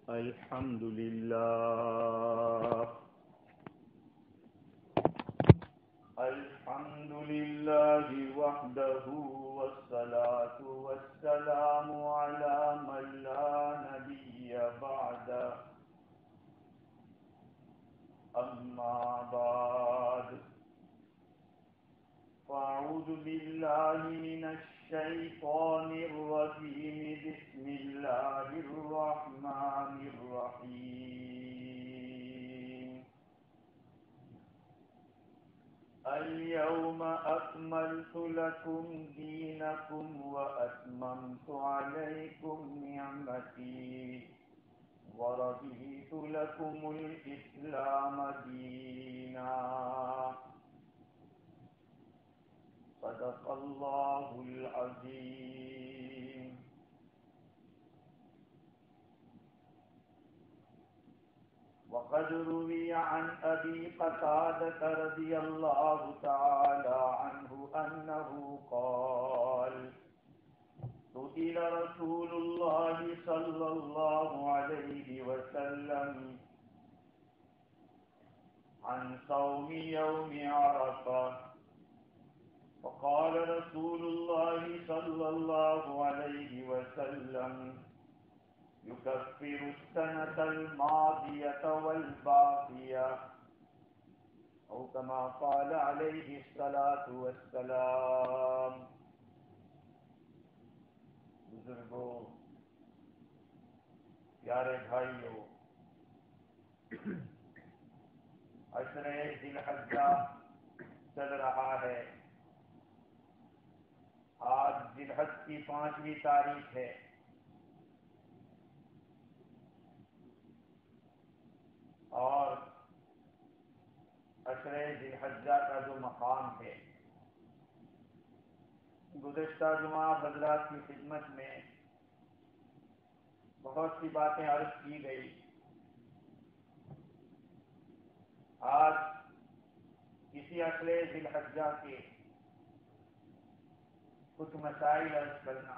الحمد لله الحمد لله وحده والصلاة والسلام على من لا نبي بعده أما بعد فأعوذ بالله من الشيطان الرجيم بسم الله الرحمن الرحيم اليوم أكملت لكم دينكم وأتممت عليكم نعمتي ورضيت لكم الإسلام دينا صدق الله العظيم وقد روي عن أبي قتادة رضي الله تعالى عنه أنه قال سئل رسول الله صلى الله عليه وسلم عن صوم يوم عرفة فقال رسول الله صلى الله عليه وسلم يكفر السنة الماضية والباقية أو كما قال عليه الصلاة والسلام. بزرگوں، پیارے بھائیوں، عشر ذی الحجہ چل رہا ہے. آج ذی الحج کی 5ویں تاریخ ہے. اور عشر ذی الحجہ کا جو مقام ہے، گزشتہ جمعہ حضرات کی خدمت میں بہت سی باتیں عرض کی گئی. آج اسی عشر ذی الحجہ کے کچھ مسائل عرض کرنا.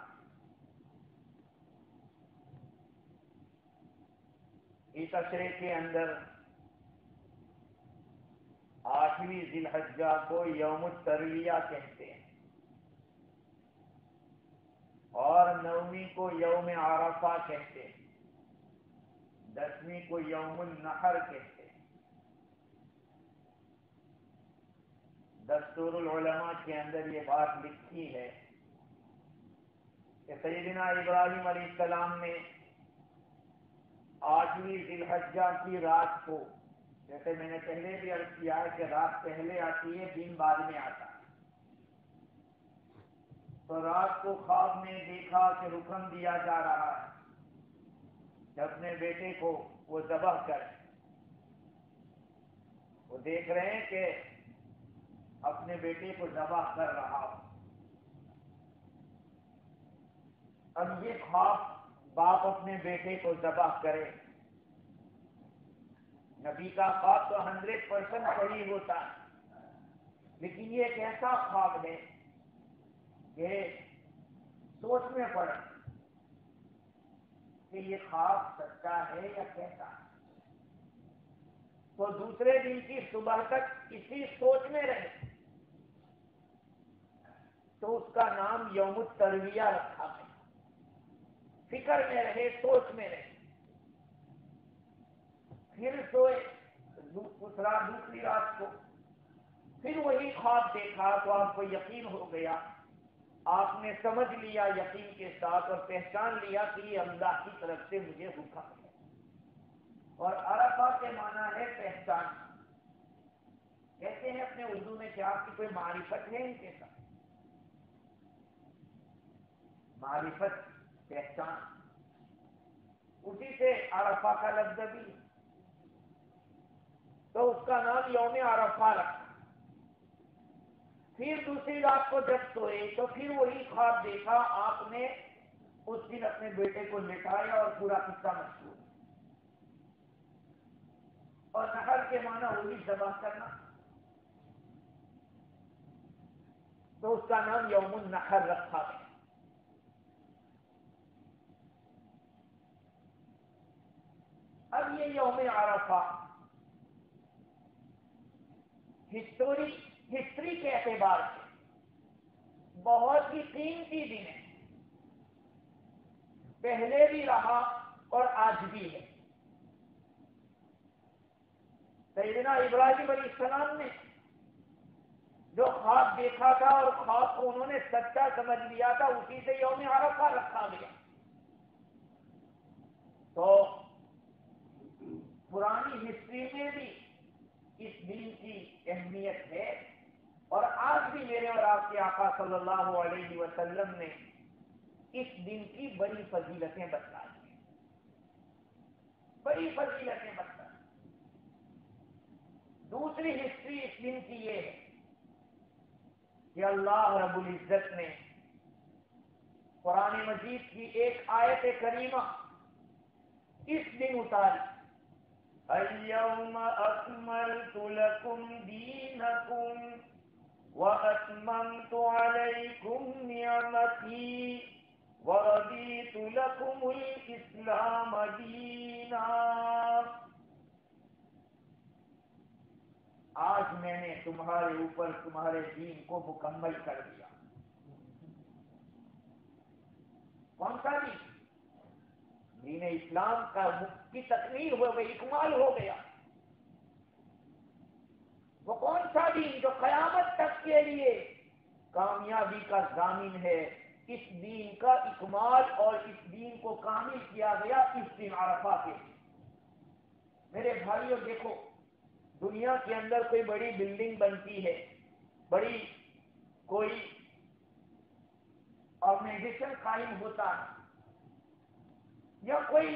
اس عشرے کے اندر 8ویں ذی الحجہ کو یوم الترویہ کہتے ہیں اور 9ویں کو یوم عرفہ کہتے ہیں، 10ویں کو یوم النحر کہتے ہیں. دستور العلماء کے اندر یہ بات لکھی ہے کہ سیدنا ابراہیم علیہ السلام نے 8ویں ذی الحجہ کی رات کو، جیسے میں نے پہلے بھی عرض کیا ہے کہ رات پہلے آتی ہے، دن بعد میں آتا ہے، تو رات کو خواب میں دیکھا کہ حکم دیا جا رہا ہے کہ اپنے بیٹے کو وہ ذبح کرے. وہ دیکھ رہے ہیں کہ اپنے بیٹے کو ذبح کر رہا ہو. اب یہ خواب باپ اپنے بیٹے کو ذبح کرے، نبی کا خواب تو 100% صحیح ہوتا ہے، لیکن یہ ایک ایسا خواب ہے کہ سوچ میں پڑے کہ یہ خواب سچا ہے یا کیسا ہے. تو دوسرے دن کی صبح تک اسی سوچ میں رہے، تو اس کا نام یوم الترویہ رکھا گیا. فکر میں رہے، سوچ میں رہے. پھر سوئے دوسری رات کو، پھر وہی خواب دیکھا تو آپ کو یقین ہو گیا، آپ نے سمجھ لیا یقین کے ساتھ اور پہچان لیا کہ یہ اللہ کی طرف سے مجھے حکم ہے. اور عرفہ کے معنی ہے پہچان. کہتے ہیں اپنے اردو میں کہ آپ کی کوئی معرفت ہے ان کے ساتھ. معرفت، پہچان، اسی سے عرفہ کا لفظ بھی، تو اس کا نام یوم عرفہ رکھا. پھر دوسری رات کو جب سوئے تو پھر وہی خواب دیکھا. آپ نے اس دن اپنے بیٹے کو لٹایا اور پورا قصہ مشہور. اور نحر کے معنی وہی ذبح کرنا، تو اس کا نام یوم النحر رکھا گیا. اب یہ یوم عرفہ ہسٹری کے اعتبار سے بہت ہی قیمتی دن ہے، پہلے بھی رہا اور آج بھی ہے۔ سیدنا ابراہیم علیہ السلام نے جو خواب دیکھا تھا اور خواب کو انہوں نے سچا سمجھ لیا تھا، اسی سے یوم عرفہ رکھا گیا۔ تو پرانی ہسٹری میں بھی اس دن کی اہمیت ہے، اور آج بھی میرے اور آپ کے آقا صلی اللہ علیہ وسلم نے اس دن کی بڑی فضیلتیں بتلائی ہیں، بڑی فضیلتیں بتلائی۔ دوسری ہسٹری اس دن کی یہ ہے کہ اللہ رب العزت نے قرآن مجید کی ایک آیت کریمہ اس دن اتاری، اليوم اکملت لکم دینکم واتممت علیکم نعمتی ورضیت لکم الاسلام دینا۔ آج میں نے تمہارے اوپر تمہارے دین کو مکمل کر دیا۔ کون سا دین؟ دین اسلام کی تکمیل ہو گئی، اکمال ہو گیا۔ وہ کون سا دین جو قیامت تک کے لیے کامیابی کا ضامن ہے؟ اس دین کا اکمال اور اس دین کو کامل کیا گیا اس دن عرفہ کے لیے۔ میرے بھائیوں دیکھو، دنیا کے اندر کوئی بڑی بلڈنگ بنتی ہے، بڑی کوئی آرگنائزیشن قائم ہوتا ہے، یا کوئی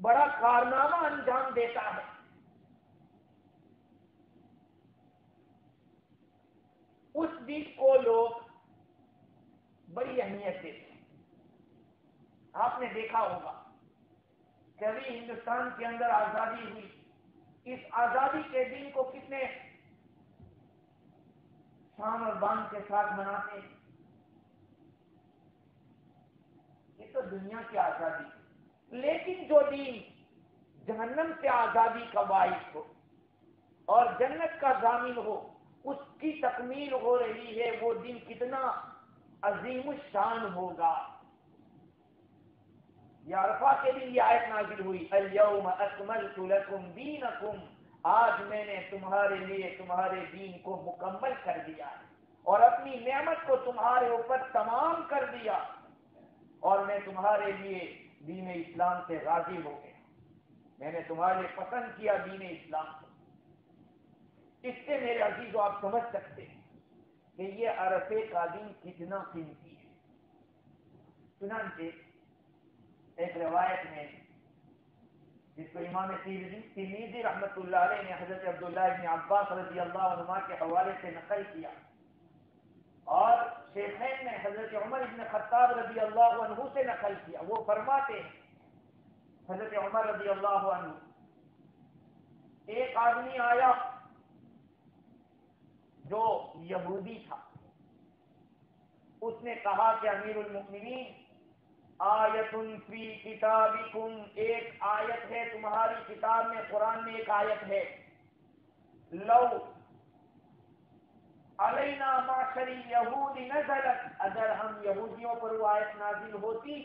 بڑا کارنامہ انجام دیتا ہے، اس دن کو لوگ بڑی اہمیت دیتے ہیں۔ آپ نے دیکھا ہوگا کہ ابھی ہندوستان کے اندر آزادی ہوئی، اس آزادی کے دن کو کتنے شان اور بان کے ساتھ مناتے ہیں۔ یہ تو دنیا کی آزادی ہے، لیکن جو دین جہنم سے آزادی کا باعث ہو اور جنت کا ضامن ہو، اس کی تکمیل ہو رہی ہے۔ وہ دن کتنا عظیم الشان ہوگا۔ یہ عرفہ کے دن یہ آیت نازل ہوئی، الیوم اکملت لکم دینکم، آج میں نے تمہارے لیے تمہارے دین کو مکمل کر دیا ہے اور اپنی نعمت کو تمہارے اوپر تمام کر دیا، اور میں تمہارے لیے دین اسلام سے راضی ہو گیا۔ میں نے تمہارے لیے پسند کیا دین اسلام کو۔ اس سے میرے عزیزو آپ سمجھ سکتے ہیں کہ یہ عرفے کا دن کتنا قیمتی ہے۔ چنانچہ ایک روایت میں، جس کو امام ترمذی رحمۃ اللہ علیہ نے حضرت عبداللہ بن عباس رضی اللہ عنہما کے حوالے سے نقل کیا، اور شیخین نے حضرت عمر بن خطاب رضی اللہ عنہ سے نقل کیا، وہ فرماتے ہیں حضرت عمر رضی اللہ عنہ، ایک آدمی آیا جو یہودی تھا، اس نے کہا کہ امیر المؤمنین، آیت فی کتابکم، ایک آیت ہے تمہاری کتاب میں، قرآن میں ایک آیت ہے، لو علینا معشر یہود نزلت، اگر ہم یہودیوں پر وہ آیت نازل ہوتی،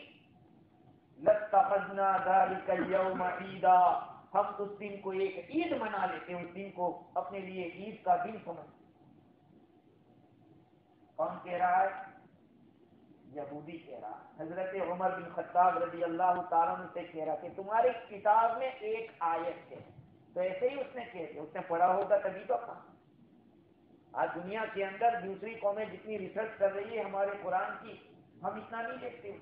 لاتخذنا ذلک اليوم عیدا، ہم اس دن کو ایک عید منا لیتے، اس دن کو اپنے لیے عید کا دن سمجھتے۔ کون کہہ رہا ہے؟ یہودی کہہ رہا ہے۔ حضرت عمر بن خطاب رضی اللہ تعالیٰ عنہ سے کہہ رہا کہ تمہاری کتاب میں ایک آیت ہے، تو ایسے ہی اس نے کہہ دیا، اس نے پڑھا ہوگا تبھی تو کہا۔ آج دنیا کے اندر دوسری قومیں جتنی ریسرچ کر رہی ہے ہمارے قرآن کی، ہم اتنا نہیں دیکھتے۔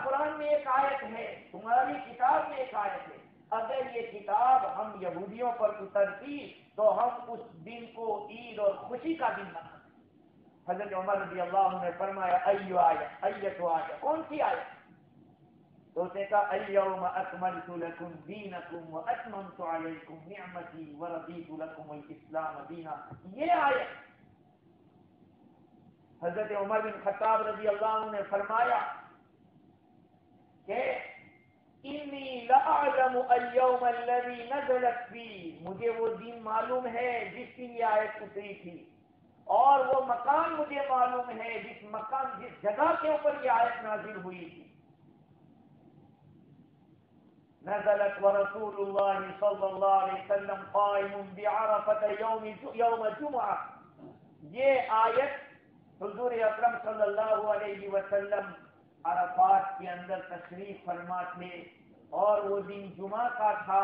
قرآن میں ایک آیت ہے، تمہاری کتاب میں ایک آیت ہے، اگر یہ کتاب ہم یہودیوں پر اترتی تو ہم اس دن کو عید اور خوشی کا دن مناتے۔ حضرت عمر رضی اللہ عنہ نے فرمایا، ایو آیت، ایت آیت، کون سی آیت؟ تو اس نے کہا، الیوم اکملت لکم دینکم واتممت علیکم نعمتی ورضیت لکم الاسلام دینا، یہ آیت۔ حضرت عمر بن خطاب رضی اللہ عنہ نے فرمایا کہ ان اعلم اليوم الذي نزلت فيه، مجھے وہ دن معلوم ہے جس کی یہ آیت اتری تھی، اور وہ مکان مجھے معلوم ہے جس جگہ کے اوپر یہ آیت نازل ہوئی تھی. نزلت ورسول اللہ صلی اللہ علیہ وسلم قائم بعرفۃ یوم جمعہ. یہ آیت حضور اکرم صلی اللہ علیہ وسلم عرفات کے اندر تشریف فرما تھے اور وہ دن جمعہ کا تھا،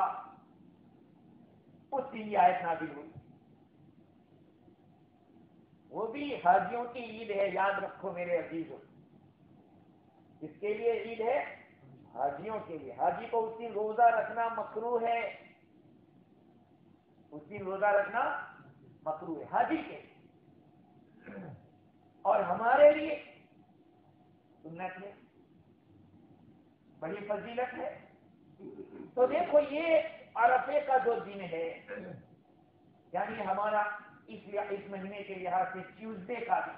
اس دن یہ آیت نازل ہوئی. وہ بھی حاجیوں کی عید ہے، یاد رکھو میرے عزیزوں. اس کے لیے عید ہے حاجیوں کے لیے. حاجی کو اس دن روزہ رکھنا مکروہ ہے، اس دن روزہ رکھنا مکروہ ہے حاجی کے لیے، اور ہمارے لیے سنت ہے، بڑی فضیلت ہے. تو دیکھو یہ عرفے کا جو دن ہے، یعنی ہمارا اس مہینے کے لحاظ سے ٹیوزڈے کا دن،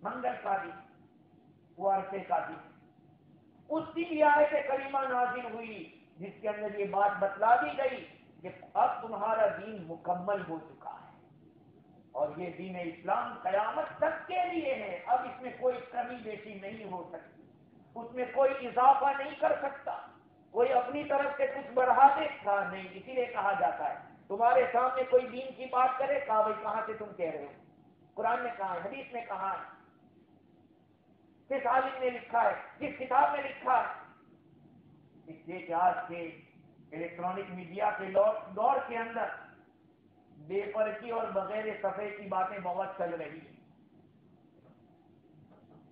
منگل کا دن، وہ عرفے کا دن، اس دن یہ آیت کریمہ نازل ہوئی جس کے اندر یہ بات بتلا دی گئی کہ اب تمہارا دین مکمل ہو چکا ہے اور یہ دین اسلام قیامت تک کے لیے ہے. اب اس میں کوئی کمی بیشی نہیں ہو سکتی، اس میں کوئی اضافہ نہیں کر سکتا، کوئی اپنی طرف سے کچھ بڑھا دے گا نہیں. اسی لیے کہا جاتا ہے تمہارے سامنے کوئی دین کی بات کرے، کہا بھائی کہاں سے تم کہہ رہے ہو؟ قرآن میں کہا ہے، حدیث میں کہا ہے، کس عالم نے لکھا ہے، کس کتاب میں لکھا ہے؟ اس لیے کہ آج کے الیکٹرانک میڈیا کے دور کے اندر بے پرچی اور بغیر صفحے کی باتیں بہت چل رہی ہیں.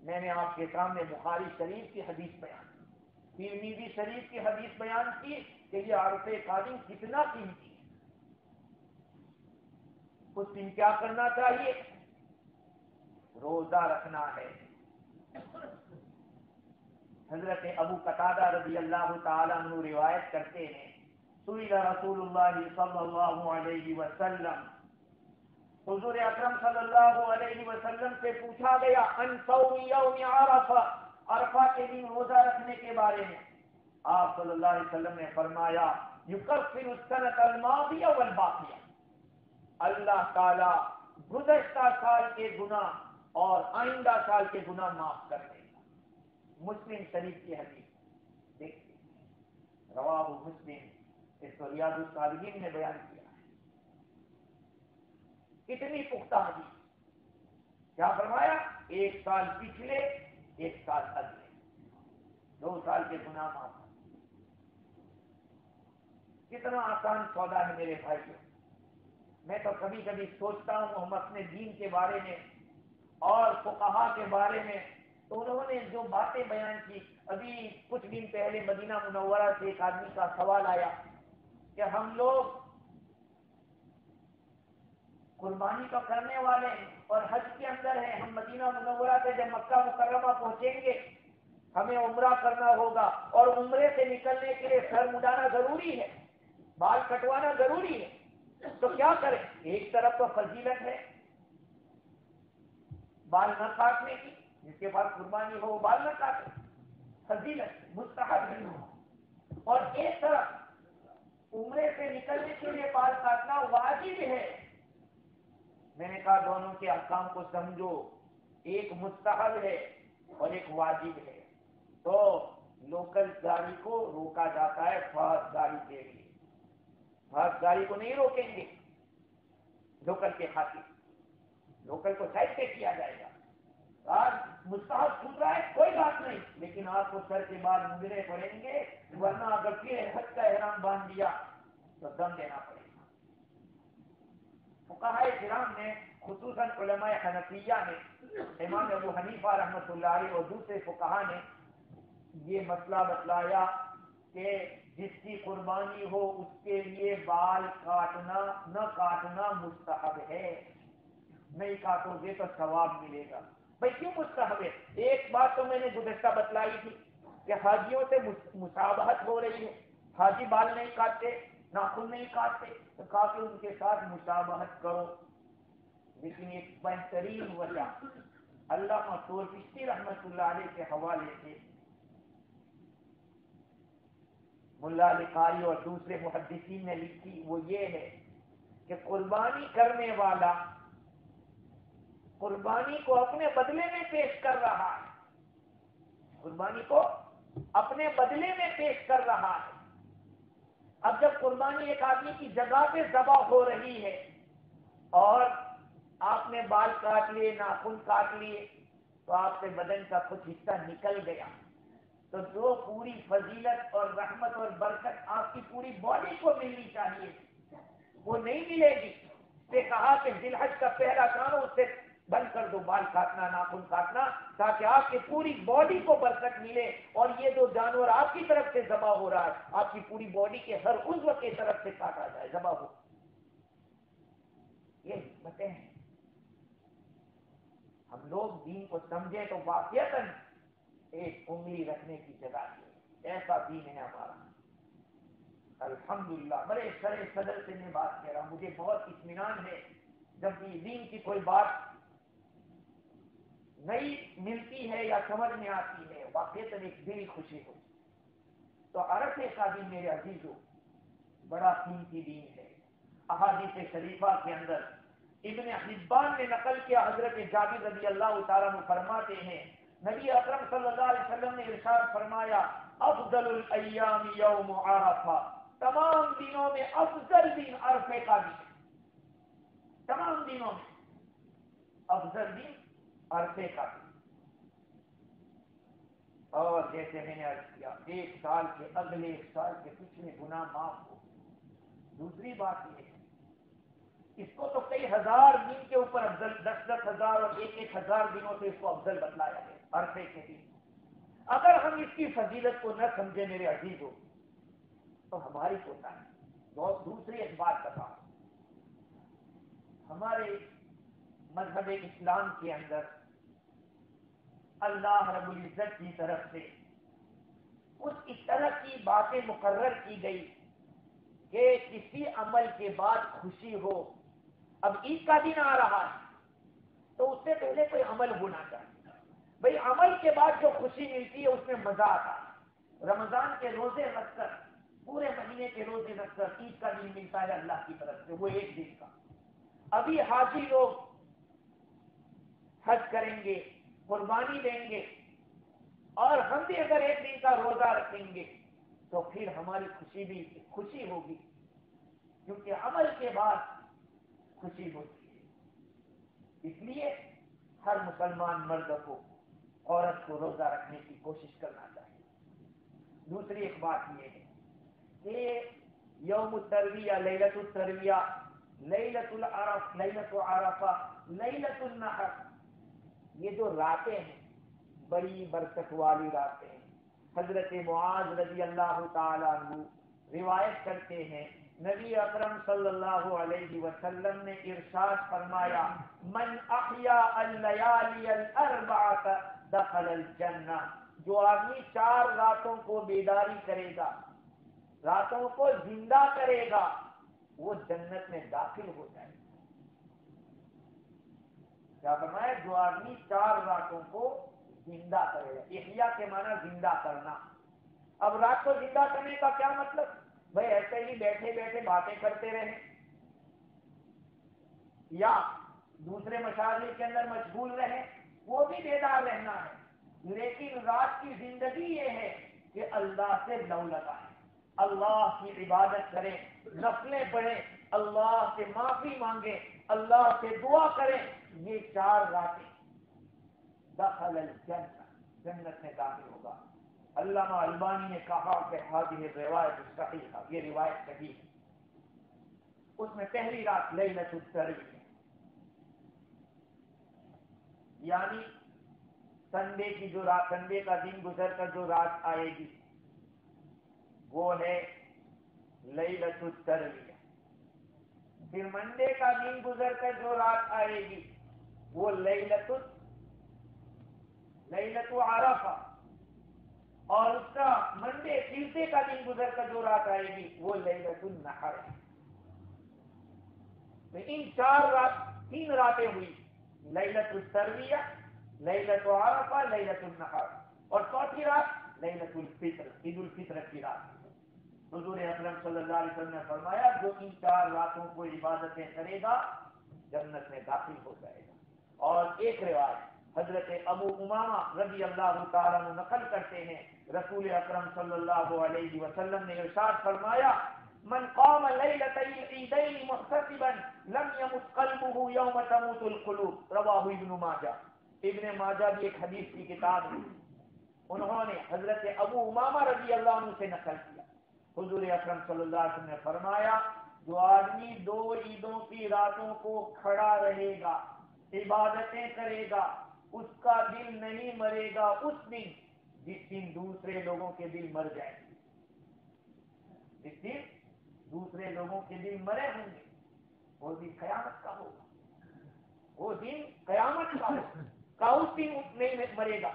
میں نے آپ کے سامنے بخاری شریف کی حدیث بیان کی، ترمذی شریف کی حدیث بیان کی کہ یہ عرفے کا دن کتنا قیمتی ہے. اس دن کیا کرنا چاہیے؟ روزہ رکھنا ہے. حضرت ابو قتادہ رضی اللہ تعالی عنہ روایت کرتے ہیں، سئل رسول اللہ صلی اللہ علیہ وسلم، حضور اکرم صلی اللہ علیہ وسلم سے پوچھا گیا ان صوم یوم عرفہ، عرفہ کے دن روزہ رکھنے کے بارے میں. آپ صلی اللہ علیہ وسلم نے فرمایا یکفر السنۃ الماضیہ والباقیہ، اللہ تعالی گزشتہ سال کے گناہ اور آئندہ سال کے گناہ معاف کر دے گا. مسلم شریف کی حدیث دیکھیے، رواہ مسلم، اس کو ریاض الصالحین نے بیان کیا ہے. کتنی پختہ حدیث. کیا فرمایا؟ ایک سال پچھلے، ایک سال اگلے، 2 سال کے گناہ معاف. کتنا آسان سودا ہے میرے بھائیوں. میں تو کبھی کبھی سوچتا ہوں ہم اپنے دین کے بارے میں اور فقہا کے بارے میں، تو انہوں نے جو باتیں بیان کی. ابھی کچھ دن پہلے مدینہ منورہ سے ایک آدمی کا سوال آیا کہ ہم لوگ قربانی تو کرنے والے ہیں اور حج کے اندر ہیں، ہم مدینہ منورہ سے جب مکہ مکرمہ پہنچیں گے ہمیں عمرہ کرنا ہوگا، اور عمرے سے نکلنے کے لیے سر مڈانا ضروری ہے، بال کٹوانا ضروری ہے، تو کیا کریں؟ ایک طرف تو فضیلت ہے بال نہ کاٹنے کی، جس کے پاس قربانی ہو وہ بال نہ کاٹے، فضیلت مستحب ہے. اور ایک طرف عمرے سے نکلنے کے لیے بال کاٹنا واجب ہے. میں نے کہا دونوں کے احکام کو سمجھو، ایک مستحب ہے اور ایک واجب ہے. تو لوکل گاڑی کو روکا جاتا ہے فاسٹ گاڑی کے لیے، فاسٹ گاڑی کو نہیں روکیں گے لوکل کے خاطر، لوکل کو سائڈ پہ کیا جائے گا. آج مستحب چھوٹ رہا ہے کوئی بات نہیں، لیکن آپ کو سر کے بعد مجرے پڑیں گے، ورنہ اگر پھر حج کا احرام باندھ دیا تو دم دینا پڑے گا. فقہائے کرام نے، خصوصاً علماء حنفیہ نے، امام ابو حنیفہ رحمۃ اللہ علیہ اور دوسرے فقہا نے یہ مسئلہ بتلایا کہ جس کی قربانی ہو اس کے لیے بال کاٹنا نہ کاٹنا مستحب ہے. نہیں کاٹو گے تو ثواب ملے گا. بھائی کیوں مستحب ہے؟ ایک بات تو میں نے گزشتہ بتلائی تھی کہ حاجیوں سے مشابہت ہو رہی ہے، حاجی بال نہیں کاٹتے، ناخن نہیں کاٹتے، تو کافی ان کے ساتھ مشابہت کرو. لیکن ایک بہترین وجہ علامہ طورپشتی رحمۃ اللہ علیہ کے حوالے سے ملا علی قاری اور دوسرے محدثین نے لکھی وہ یہ ہے کہ قربانی کرنے والا قربانی کو اپنے بدلے میں پیش کر رہا ہے، قربانی کو اپنے بدلے میں پیش کر رہا ہے۔ اب جب قربانی ایک آدمی کی جگہ پہ ذبح ہو رہی ہے اور آپ نے بال کاٹ لیے، ناخن کاٹ لیے، تو آپ کے بدن کا کچھ حصہ نکل گیا، تو جو پوری فضیلت اور رحمت اور برکت آپ کی پوری باڈی کو ملنی چاہیے وہ نہیں ملے گی۔ سے کہا کہ ذی الحج کا پہلا کام اس سے بند کر دو بال کاٹنا، ناخن کاٹنا، تاکہ آپ کی پوری باڈی کو برکت ملے، اور یہ جو جانور آپ کی طرف سے ذبح ہو رہا ہے آپ کی پوری باڈی کے ہر عضو کی طرف سے کاٹا جائے، ذبح ہو۔ یہ حکمتیں ہیں۔ ہم لوگ دین کو سمجھیں تو واقعتاً ایک انگلی رکھنے کی جگہ ہے، ایسا دین ہے ہمارا۔ الحمدللہ بڑے سرے صدر سے میں بات کہہ رہا ہوں، مجھے بہت اطمینان ہے جب بھی دین کی کوئی بات نئی ملتی ہے یا سمجھ میں آتی ہے، واقعتاً ایک دلی خوشی ہو۔ تو عرفے کا دن میرے عزیزو بڑا قیمتی دن ہے۔ احادیث شریفہ کے اندر ابن حبان نے نقل کیا، حضرت جابر رضی اللہ تعالیٰ عنہ فرماتے ہیں نبی اکرم صلی اللہ علیہ وسلم نے ارشاد فرمایا افضل الایام یوم عرفہ، تمام دنوں میں افضل دن عرفے کا دن ہے، تمام دنوں میں افضل دن عرفے کا دن۔ اور جیسے میں نے عرض کیا ایک سال کے اگلے ایک سال کے پچھلے گناہ معاف ہو۔ دوسری بات یہ ہے اس کو تو کئی ہزار دن کے اوپر افضل، 10,000 اور 1,000 دنوں سے اس کو افضل بتلایا گیا عرفے کے دن۔ اگر ہم اس کی فضیلت کو نہ سمجھے میرے عزیزوں تو ہماری کوتا ہے۔ دوسری ایک بات بتاؤں، ہمارے مذہب اسلام کے اندر اللہ رب العزت کی طرف سے اس طرح کی باتیں مقرر کی گئی کہ کسی عمل کے بعد خوشی ہو۔ اب عید کا دن آ رہا ہے تو اس سے پہلے کوئی عمل ہونا چاہیے، بھئی عمل کے بعد جو خوشی ملتی ہے اس میں مزہ آتا ہے۔ رمضان کے روزے رکھ کر، پورے مہینے کے روزے رکھ کر عید کا دن ملتا ہے اللہ کی طرف سے، وہ ایک دن کا۔ ابھی حاجی لوگ حج کریں گے، قربانی دیں گے، اور ہم بھی اگر ایک دن کا روزہ رکھیں گے تو پھر ہماری خوشی ہوگی، کیونکہ عمل کے بعد خوشی ہوتی ہے۔ اس لیے ہر مسلمان مرد کو، عورت کو روزہ رکھنے کی کوشش کرنا چاہیے۔ دوسری ایک بات یہ ہے کہ یوم الترویہ، لیلۃ الترویہ، لیلۃ العرف، لیلۃ عرفہ، لیلۃ النحر، یہ جو راتیں ہیں بڑی برکت والی راتیں ہیں۔ حضرت معاذ رضی اللہ تعالیٰ عنہ روایت کرتے ہیں نبی اکرم صلی اللہ علیہ وسلم نے ارشاد فرمایا من احیا اللیالی الاربعۃ دخل الجنہ، جو آدمی 4 راتوں کو بیداری کرے گا، راتوں کو زندہ کرے گا، وہ جنت میں داخل ہو جائے گا۔ کیا فرمایا؟ جو آدمی 4 راتوں کو زندہ کرے گا۔ احیا کے معنی زندہ کرنا۔ اب رات کو زندہ کرنے کا کیا مطلب؟ بھائی ایسے ہی بیٹھے بیٹھے باتیں کرتے رہیں یا دوسرے مشاغل کے اندر مشغول رہیں، وہ بھی بیدار رہنا ہے، لیکن رات کی زندگی یہ ہے کہ اللہ سے لو لگائیں، اللہ کی عبادت کریں، نفلیں پڑھیں، اللہ سے معافی مانگیں، اللہ سے دعا کریں۔ یہ 4 راتیں دخل الجنہ، جنت میں داخل ہوگا۔ علامہ البانی نے کہا کہ ہذہ روایت صحیح، یہ روایت صحیح ہے۔ اس میں پہلی رات لیلۃ الترویہ، یعنی سنڈے کی جو رات، سنڈے کا دن گزر کر جو رات آئے گی وہ ہے لیلۃ الترویہ۔ پھر منڈے کا دن گزر کر جو رات آئے گی وہ لیلۃ عرفہ، اور اس کا منڈے ٹیوزڈے کا دن گزر کر جو رات آئے گی وہ لیلۃ النحر ہے۔ تو ان 3 راتیں ہوئی، لیلۃ الترویہ، لیلۃ عرفہ، لیلۃ النحر، اور چوتھی رات لیلۃ الفطر، عید الفطر کی رات۔ حضور اکرم صلی اللہ علیہ وسلم نے فرمایا جو ان 4 راتوں کو عبادتیں کرے گا جنت میں داخل ہو جائے گا۔ اور ایک روایت حضرت ابو امامہ رضی اللہ تعالیٰ عنہ نقل کرتے ہیں، رسول اکرم صلی اللہ علیہ وسلم نے ارشاد فرمایا من قام لیلۃ العیدین محتسبا لم يمت قلبه یوم تموت القلوب، رواہ ابن ماجہ۔ ابن ماجہ بھی ایک حدیث کی کتاب ہے، انہوں نے حضرت ابو امامہ رضی اللہ عنہ سے نقل کیا، حضور اکرم صلی اللہ علیہ وسلم نے فرمایا جو آدمی 2 عیدوں کی راتوں کو کھڑا رہے گا، عبادتیں کرے گا، اس کا دل نہیں مرے گا اس دن جس دن دوسرے لوگوں کے دل مر جائیں گے، جس دن دوسرے لوگوں کے دل مرے ہوں گے، وہ دن قیامت کا ہوگا، وہ دن قیامت کا ہوگا، اس دن نہیں مرے گا۔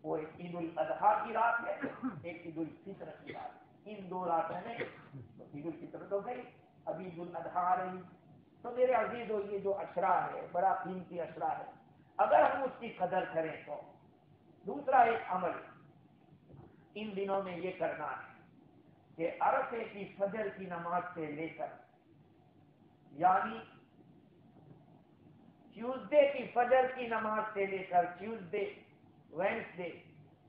وہ ایک عید الاضحیٰ کی رات ہے، ایک عید الفطر کی رات ہے، ان 2 راتوں میں عید الفطر تو گئی، اب عید الاضحیٰ آ رہی، تو میرے عزیزو یہ جو اشرا ہے بڑا قیمتی اشرا ہے، اگر ہم اس کی قدر کریں تو دوسرا ایک عمل ان دنوں میں یہ کرنا ہے کہ عرفے کی فجر کی نماز سے لے کر یعنی ٹیوزڈے کی فجر کی نماز سے لے کر ٹیوزڈے، وینسڈے،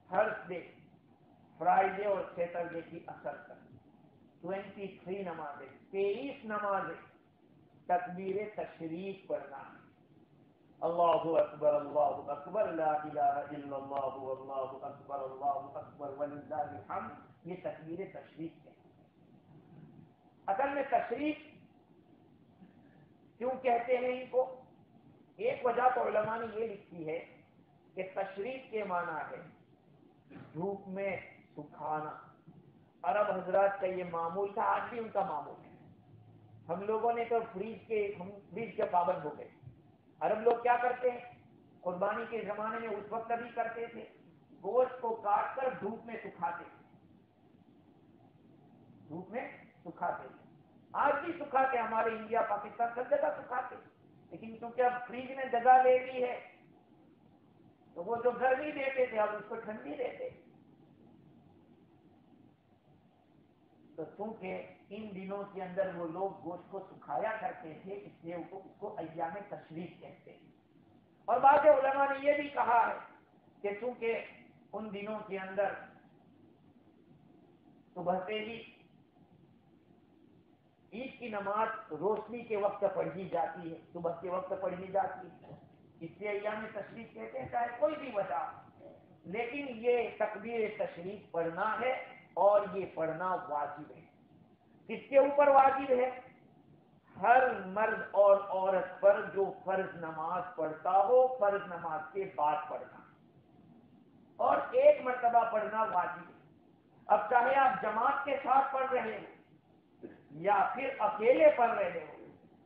تھرسڈے، فرائیڈے اور سیٹرڈے کی اثر تک 23 نمازیں، 23 نمازیں تکبیر تشریق پڑھنا ہے، اللہ اکبر لا الہ الا اللہ اللہ اکبر وللہ الحمد، یہ تکبیر تشریق ہے۔ اصل میں تشریق کیوں کہتے ہیں ان کو؟ ایک وجہ تو علماء نے یہ لکھی ہے کہ تشریق کے معنی ہے دھوپ میں سکھانا۔ عرب حضرات کا یہ معمول تھا، آج بھی ان کا معمول ہے، ہم لوگوں نے تو فریج کے پابند ہو گئے۔ عرب لوگ کیا کرتے ہیں، قربانی کے زمانے میں اس وقت بھی کرتے تھے، گوشت کو کاٹ کر دھوپ میں سکھاتے تھے، دھوپ میں سکھاتے تھے، آج بھی سکھاتے، ہمارے انڈیا پاکستان سب جگہ سکھاتے، لیکن کیونکہ اب فریج نے جگہ لے لی ہے تو وہ جو گرمی دیتے تھے اب اس کو ٹھنڈی دیتے۔ تو چونکہ ان دنوں کے اندر وہ لوگ گوشت کو سکھایا کرتے تھے، اس لیے اس کو ایام تشریق کہتے ہیں۔ اور بعض علماء نے یہ بھی کہا ہے کہ چونکہ ان دنوں کے اندر صبح سے ہی عید کی نماز روشنی کے وقت پڑھی جاتی ہے، صبح کے وقت پڑھی جاتی ہے، اس لیے ایام تشریق کہتے ہیں، چاہے کوئی بھی وجہ، لیکن یہ تکبیر تشریق پڑھنا ہے اور یہ پڑھنا واجب ہے۔ کس کے اوپر واجب ہے؟ ہر مرد اور عورت پر جو فرض نماز پڑھتا ہو، فرض نماز کے بعد پڑھنا، اور 1 مرتبہ پڑھنا واجب ہے۔ اب چاہے آپ جماعت کے ساتھ پڑھ رہے ہو یا پھر اکیلے پڑھ رہے ہو،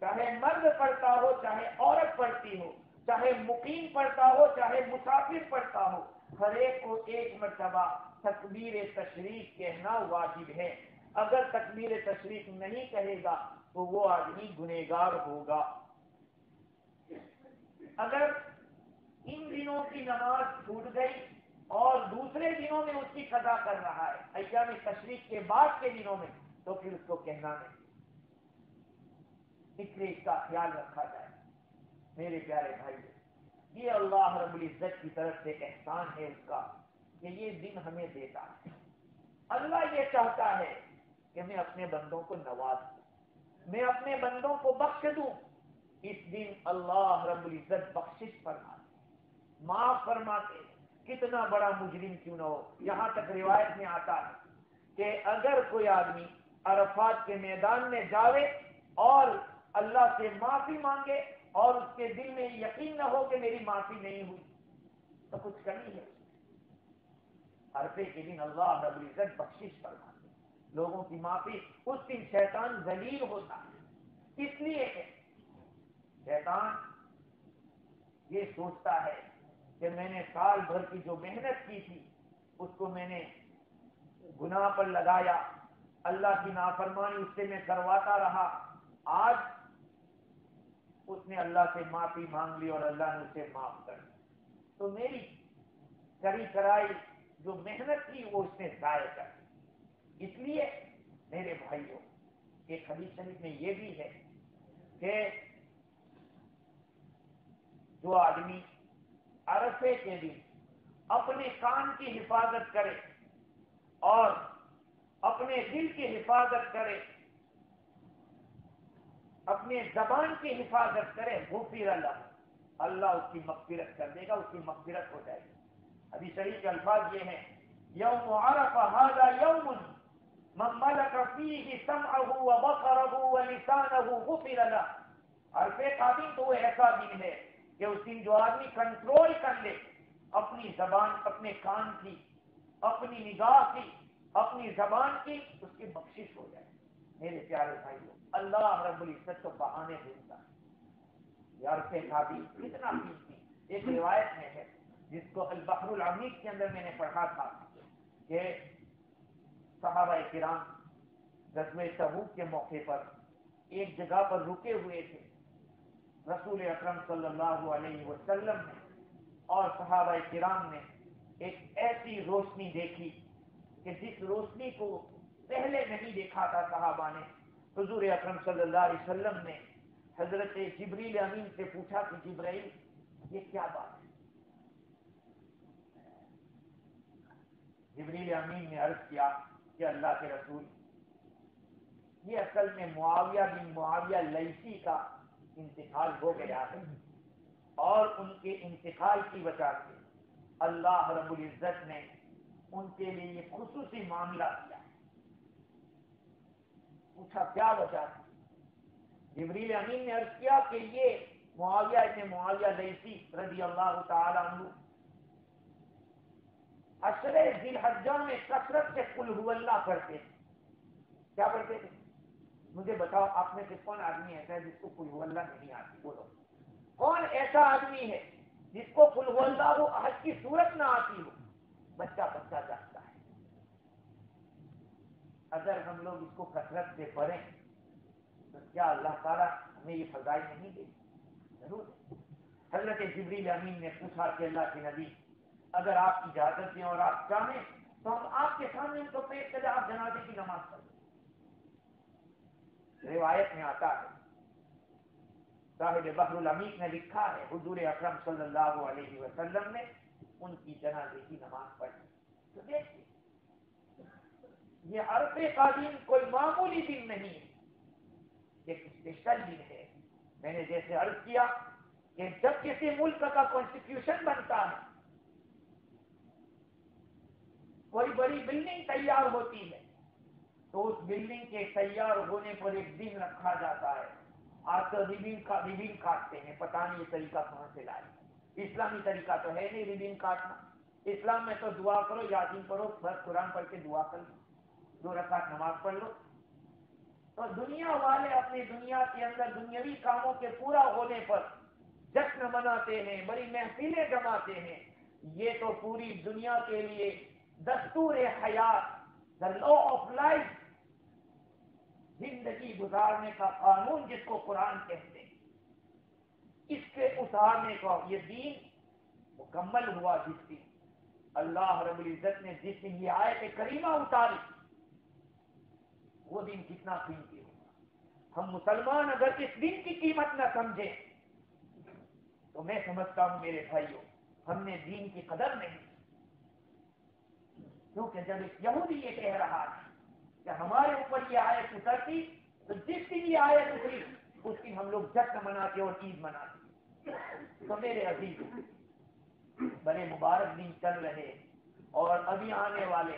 چاہے مرد پڑھتا ہو چاہے عورت پڑھتی ہو، چاہے مقیم پڑھتا ہو چاہے مسافر پڑھتا ہو، ہر ایک کو 1 مرتبہ تکبیر تشریق کہنا واجب ہے۔ اگر تکبیر تشریق نہیں کہے گا تو وہ آدمی گنہگار ہوگا۔ اگر ان دنوں کی نماز چھوٹ گئی اور دوسرے دنوں میں اس کی قضا کر رہا ہے، ایام تشریق کے بعد کے دنوں میں، تو پھر اس کو کہنا نہیں، اس لیے اس کا خیال رکھا جائے۔ میرے پیارے بھائی، یہ اللہ رب العزت کی طرف سے احسان ہے اس کا کہ یہ دن ہمیں دیتا ہے۔ اللہ یہ چاہتا ہے کہ میں اپنے بندوں کو نواز دوں، میں اپنے بندوں کو بخش دوں۔ اس دن اللہ رب العزت بخشش فرماتے، معاف فرماتے، کتنا بڑا مجرم کیوں نہ ہو۔ یہاں تک روایت میں آتا ہے کہ اگر کوئی آدمی عرفات کے میدان میں جاوے اور اللہ سے معافی مانگے اور اس کے دل میں یقین نہ ہو کہ میری معافی نہیں ہوئی تو کچھ کمی ہے۔ عرفے کے دن اللہ رب العزت بخشش فرماتے، لوگوں کی معافی، اس دن شیطان ذلیل ہوتا ہے، اس لیے کہ شیطان یہ سوچتا ہے کہ میں نے سال بھر کی جو محنت کی تھی اس کو میں نے گناہ پر لگایا، اللہ کی نافرمانی اس سے میں کرواتا رہا، آج اس نے اللہ سے معافی مانگ لی اور اللہ نے اسے معاف کر دیا، تو میری کری کرائی جو محنت تھی وہ اس نے ضائع کر دی۔ اس لیے میرے بھائیوں، ایک حدیث شریف میں یہ بھی ہے کہ جو آدمی عرفے کے دن اپنے کان کی حفاظت کرے اور اپنے دل کی حفاظت کرے، اپنے زبان کی حفاظت کرے، غفر لہ، اللہ اس کی مغفرت کر دے گا، اس کی مغفرت ہو جائے گی۔ حدیث شریف کے الفاظ یہ ہیں، یوم عرفہ ھذا یوم من ملک فیہ سمعہ وبصرہ ولسانہ غفر لہ۔ عرفے کا دن تو وہ ایسا دن ہے کہ اس دن جو آدمی کنٹرول کر لے اپنی زبان، اپنے کان کی، اپنی نگاہ کی، اپنی زبان کی، اس کی بخشش ہو جائے۔ میرے پیارے بھائیوں، اللہ رب العزت تو بہانے ڈھونڈتا ہے۔ یہ عرفے کا دن کتنا قیمتی۔ ایک روایت میں ہے جس کو البحر العمیق کے اندر میں نے پڑھا تھا کہ صحابہ کرام غزوہ تبوک کے موقع پر ایک جگہ پر رکے ہوئے تھے، رسول اکرم صلی اللہ علیہ وسلم نے اور صحابہ کرام نے ایک ایسی روشنی دیکھی کہ جس روشنی کو پہلے نہیں دیکھا تھا صحابہ نے۔ حضور اکرم صلی اللہ علیہ وسلم نے حضرت جبریل امین سے پوچھا کہ جبرائیل، یہ کیا بات ہے؟ جبریل امین نے عرض کیا کہ اللہ کے رسول، یہ اصل میں معاویہ بن معاویہ لیثی کا انتقال ہو گیا ہے، اور ان کے انتقال کی وجہ سے اللہ رب العزت نے ان کے لیے یہ خصوصی معاملہ کیا۔ پوچھا کیا وجہ تھی؟ جبریل امین نے عرض کیا کہ یہ معاویہ ابن معاویہ لیثی رضی اللہ تعالی عنہ عشرے ذی الحجہ میں کثرت سے قل هو اللہ پڑھتے تھے۔ کیا پڑھتے تھے؟ مجھے بتاؤ، آپ میں سے کون آدمی ایسا ہے جس کو قل هو اللہ نہیں آتی؟ بولو، کون ایسا آدمی ہے جس کو قل هو اللہ احد کی صورت نہ آتی ہو؟ بچہ بچہ جانتا ہے۔ اگر ہم لوگ اس کو کثرت سے پڑھیں تو کیا اللہ تعالیٰ ہمیں یہ فضائل نہیں دے؟ ضرور۔ حضرت جبریل امین نے پوچھا کہ اللہ کے نبی، اگر آپ کی اجازت دیں اور آپ چاہیں تو ہم آپ کے سامنے ان کو پیش کریں، آپ جنازے کی نماز پڑھیں۔ روایت میں آتا ہے، صاحب بحر العمیق نے لکھا ہے، حضور اکرم صلی اللہ علیہ وسلم نے ان کی جنازے کی نماز پڑھی۔ تو دیکھیے، یہ عرفے کا دن کوئی معمولی دن نہیں ہے، ایک اسپیشل دن ہے۔ میں نے جیسے عرض کیا کہ جب کسی ملک کا کانسٹیٹیوشن بنتا ہے، کوئی بڑی بلڈنگ تیار ہوتی ہے، تو اس بلڈنگ کے تیار ہونے پر ایک دن رکھا جاتا ہے۔ آج تو ریبن کاٹتے ہیں، پتہ نہیں یہ طریقہ کہاں سے لائے۔ اسلامی طریقہ تو ہے نہیں ریبن کاٹنا۔ اسلام میں تو دعا کرو، یاسین پڑھو، بس قرآن پڑھ کے دعا کر لو، 2 رکعت نماز پڑھ لو۔ تو دنیا والے اپنی دنیا کے اندر دنیاوی کاموں کے پورا ہونے پر جشن مناتے ہیں، بڑی محفلیں جماتے ہیں۔ یہ تو پوری دنیا کے لیے دستور حیات، دا لا آف لائف، زندگی گزارنے کا قانون جس کو قرآن کہتے ہیں، اس کے اتارنے کا یہ دین مکمل ہوا۔ جس دن اللہ رب العزت نے جس دن یہ آیت کریمہ اتاری، وہ دن کتنا قیمتی ہوگا۔ ہم مسلمان اگر اس دن کی قیمت نہ سمجھیں تو میں سمجھتا ہوں میرے بھائیوں، ہم نے دین کی قدر نہیں، کیونکہ جب ایک یہودی یہ کہہ رہا ہے کہ ہمارے اوپر یہ آیت اترتی، تو جس دن یہ آیت اتری اس دن ہم لوگ جشن مناتے اور عید مناتے۔ تو میرے عزیز، بڑے مبارک دن چل رہے، اور ابھی آنے والے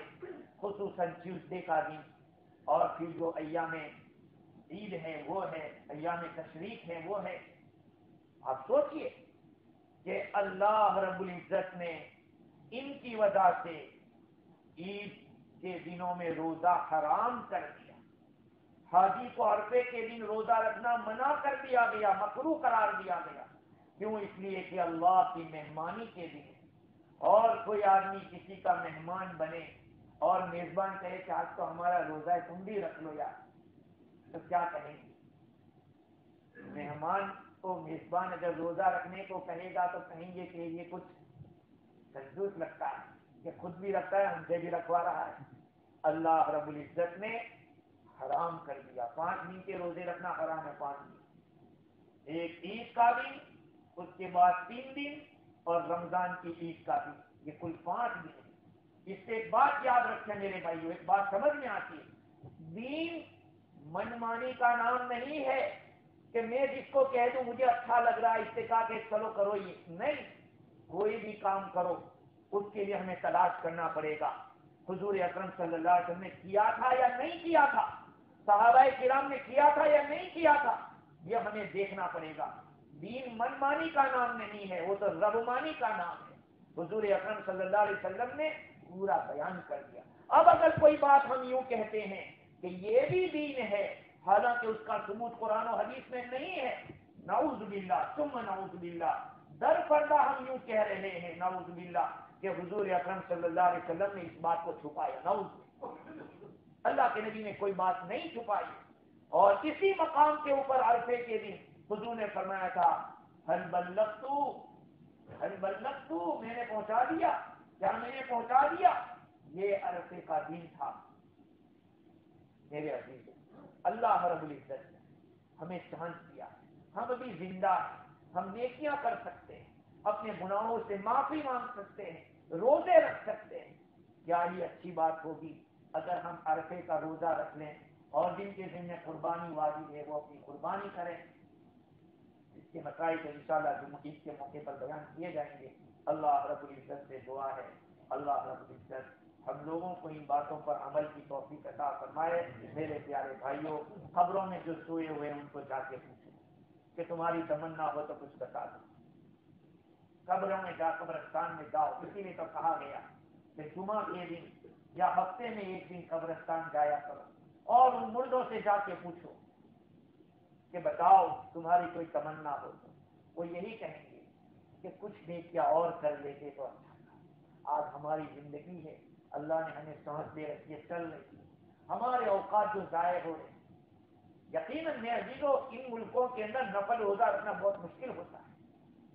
خصوصاً ٹیوزڈے کا دن، اور پھر جو ایام عید ہے وہ ہے، ایام تشریق ہے وہ ہے۔ آپ سوچئے کہ اللہ رب العزت نے ان کی وجہ سے عید کے دنوں میں روزہ حرام کر دیا، حاجی کو عرفے کے دن روزہ رکھنا منع کر دیا گیا، مکروہ قرار دیا گیا۔ کیوں؟ اس لیے کہ اللہ کی مہمانی کے دن، اور کوئی آدمی کسی کا مہمان بنے اور میزبان کہے کہ آج تو ہمارا روزہ ہے، تم بھی رکھ لو یار، تو کیا کہیں گے؟ مہمان کو میزبان اگر روزہ رکھنے کو کہے گا تو کہیں گے کہ یہ کچھ کنجوس لگتا ہے، کہ خود بھی رکھتا ہے، ہم سے بھی رکھوا رہا ہے۔ اللہ رب العزت نے حرام کر دیا. 5 دن کے روزے رکھنا حرام ہے. 5 دن، ایک عید کا دن، اس کے بعد 3 دن اور رمضان کی عید کا دن، یہ کل 5 دن ہے. اس سے ایک بات یاد رکھیں میرے بھائیو، ایک بات سمجھ میں آتی ہے، دین منمانی کا نام نہیں ہے کہ میں جس کو کہہ دوں مجھے اچھا لگ رہا ہے اس سے کہا کہ چلو کرو. یہ نہیں، کوئی بھی کام کرو اس کے لیے ہمیں تلاش کرنا پڑے گا. حضور اکرم صلی اللہ علیہ وسلم نے کیا تھا یا نہیں کیا تھا، صحابہ کرام نے کیا تھا یا نہیں کیا تھا، یہ ہمیں دیکھنا پڑے گا. دین منمانی کا نام نہیں ہے، وہ تو ربمانی کا نام ہے. حضور اکرم صلی اللہ علیہ وسلم نے پورا بیان کر دیا. اب اگر کوئی بات ہم یوں کہتے ہیں کہ یہ بھی دین ہے حالانکہ اس کا ثبوت قرآن و حدیث میں نہیں ہے، نعوذ باللہ ثم نعوذ باللہ، در پردہ ہم یوں کہہ رہے ہیں نعوذ باللہ کہ حضور اکرم صلی اللہ علیہ وسلم نے اس بات کو چھپایا. نعوذ باللہ، اللہ کے نبی نے کوئی بات نہیں چھپائی. اور اسی مقام کے اوپر عرفے کے دن حضور نے فرمایا تھا حل بلغت، میں نے پہنچا دیا، کیا میں نے پہنچا دیا. یہ عرفے کا دن تھا. میرے عزیز، اللہ رب العزت نے ہمیں چانس دیا، ہم ابھی زندہ ہیں، ہم نیکیاں کر سکتے ہیں، اپنے گناہوں سے معافی مانگ سکتے ہیں، روزے رکھ سکتے ہیں. کیا یہ اچھی بات ہوگی اگر ہم عرفے کا روزہ رکھ لیں اور جن کے ذمہ قربانی واجب ہے وہ اپنی قربانی کریں. اس کے مسائل کو انشاءاللہ جمعید کے موقع پر بیان کیے جائیں گے. اللہ رب العزت سے دعا ہے اللہ رب العزت ہم لوگوں کو ان باتوں پر عمل کی توفیق عطا فرمائے. میرے پیارے بھائیوں، قبروں میں جو سوئے ہوئے ان کو جا کے پوچھیں کہ تمہاری تمنا ہو تو کچھ بتا دو. قبروں میں جا، قبرستان میں جاؤ. اسی لیے تو کہا گیا کہ جمعہ کے دن یا ہفتے میں ایک دن قبرستان جایا کرو اور ان مردوں سے جا کے پوچھو کہ بتاؤ تمہاری کوئی تمنا ہو تو. وہ یہی کہیں گے کہ کچھ نیکیاں اور کر لیتے تو اچھا تھا. آج ہماری زندگی ہے، اللہ نے ہمیں سمجھ دے رکھی ہے، چل رہی ہے، ہمارے اوقات جو ضائع ہو رہے ہیں. یقیناً میں عزیزوں ان ملکوں کے اندر نفل روزہ رکھنا بہت مشکل ہوتا ہے.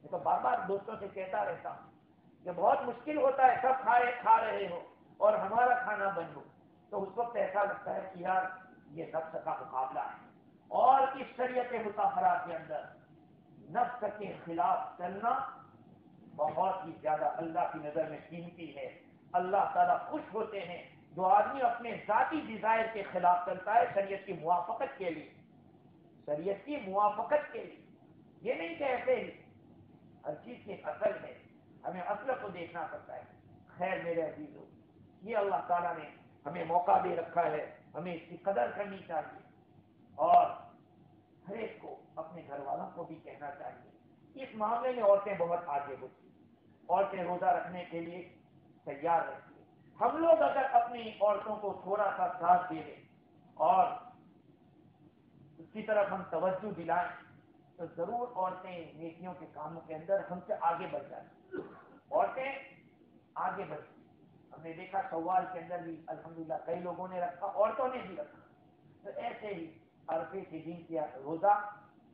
میں تو بار بار دوستوں سے کہتا رہتا ہوں کہ بہت مشکل ہوتا ہے، سب کھا رہے ہو اور ہمارا کھانا بند ہو تو اس وقت ایسا لگتا ہے کہ یار یہ نفس کا مقابلہ ہے. اور اس شریعت مطہرہ کے اندر نفس کے خلاف چلنا بہت ہی زیادہ اللہ کی نظر میں قیمتی ہے. اللہ تعالیٰ خوش ہوتے ہیں جو آدمی اپنے ذاتی ڈیزائر کے خلاف چلتا ہے شریعت کی موافقت کے لیے. شریعت کی موافقت کے لیے، یہ نہیں کہ ایسے ہی. ہر چیز کی ایک اصل ہے، ہمیں اصل کو دیکھنا پڑتا ہے. خیر میرے عزیزوں، یہ اللہ تعالیٰ نے ہمیں موقع دے رکھا ہے، ہمیں اس کی قدر کرنی چاہیے اور ہر ایک کو اپنے گھر والوں کو بھی کہنا چاہیے. اس معاملے میں عورتیں بہت آگے ہوتی ہیں، عورتیں روزہ رکھنے کے لیے تیار رہتی ہیں. ہم لوگ اگر اپنی عورتوں کو تھوڑا سا ساتھ دے دیں اور اس کی طرف ہم توجہ دلائیں تو ضرور عورتیں نیکیوں کے کاموں کے اندر ہم سے آگے بڑھ جاتی. عورتیں آگے بڑھتی. ہم نے دیکھا سوال کے اندر بھی الحمدللہ کئی لوگوں نے رکھا، عورتوں نے بھی رکھا. تو ایسے ہی عرفے کے دن کیا روزہ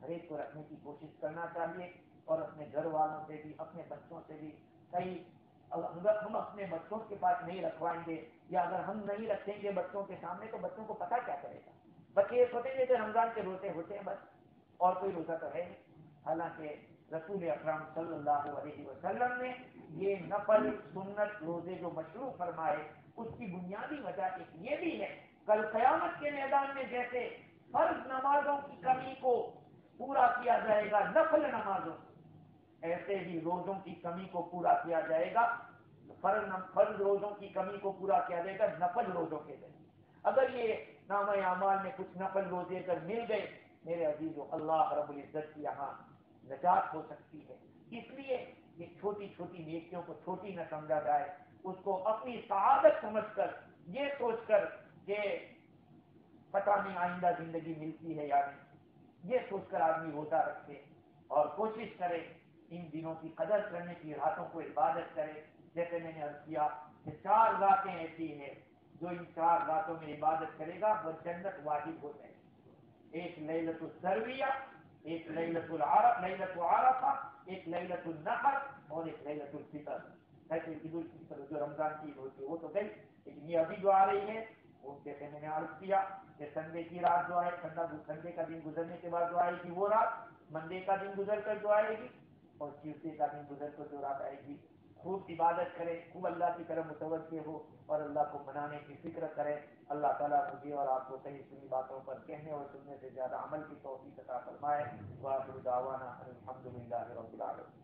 ہر ایک کو رکھنے کی کوشش کرنا چاہیے اور اپنے گھر والوں سے بھی، اپنے بچوں سے بھی. کئی اگر ہم اپنے بچوں کے پاس نہیں رکھوائیں گے یا اگر ہم نہیں رکھیں گے بچوں کے سامنے تو بچوں کو پتہ کیا کرے گا. بچے یہ سوچیں گے کہ رمضان کے روزے ہوتے ہیں بس اور کوئی روزہ تو ہے نہیں. حالانکہ رسول اکرم صلی اللہ علیہ وسلم نے یہ نفل سنت روزے جو مشروع فرمائے اس کی بنیادی وجہ ایک یہ بھی ہے، کل قیامت کے میدان میں جیسے فرض نمازوں کی کمی کو پورا کیا جائے گا نفل نمازوں، ایسے ہی روزوں کی کمی کو پورا کیا جائے گا. فرض روزوں کی کمی کو پورا کیا جائے گا نفل روزوں کے ذریعے. اگر یہ نامہ اعمال میں کچھ نفل روزے اگر مل گئے میرے عزیزو، اللہ رب العزت کی یہاں نجات ہو سکتی ہے. اس لیے یہ چھوٹی چھوٹی نیکیوں کو چھوٹی نہ سمجھا جائے، اس کو اپنی سعادت سمجھ کر، یہ سوچ کر کہ پتہ نہیں آئندہ زندگی ملتی ہے یا نہیں، یہ سوچ کر آدمی روزہ رکھے اور کوشش کرے ان دنوں کی قدر کرنے کی، راتوں کو عبادت کرے. جیسے میں نے عرض کیا کہ 4 راتیں ایسی ہیں جو ان 4 راتوں میں عبادت کرے گا وہ جنت واجب ہو جائے گی. ایک لیلۃ الترویہ، ایک لیلۃ عرفہ، ایک لیلۃ النحر اور ایک لیلۃ الفطر. ایسے عید الفطر جو رمضان کی عید ہوتی ہے وہ تو گئی، لیکن یہ ابھی جو آ رہی ہے گھومتے تھے. میں نے عرض کیا کہ سنڈے کی رات جو ہے, سنڈے کا دن گزرنے کے بعد جو آئے گی وہ رات, منڈے کا دن گزر کر جو آئے گی, اور ٹیوزڈے کا دن گزر کر جو رات آئے گی. خوب عبادت کرے, خوب اللہ کی طرف متوجہ ہو اور اللہ کو منانے کی فکر کرے. اللہ تعالیٰ مجھے اور آپ کو صحیح سنی باتوں پر کہنے اور سننے سے زیادہ عمل کی توفیق عطا فرمائے. وآخر دعوانا الحمدللہ رب العالمین.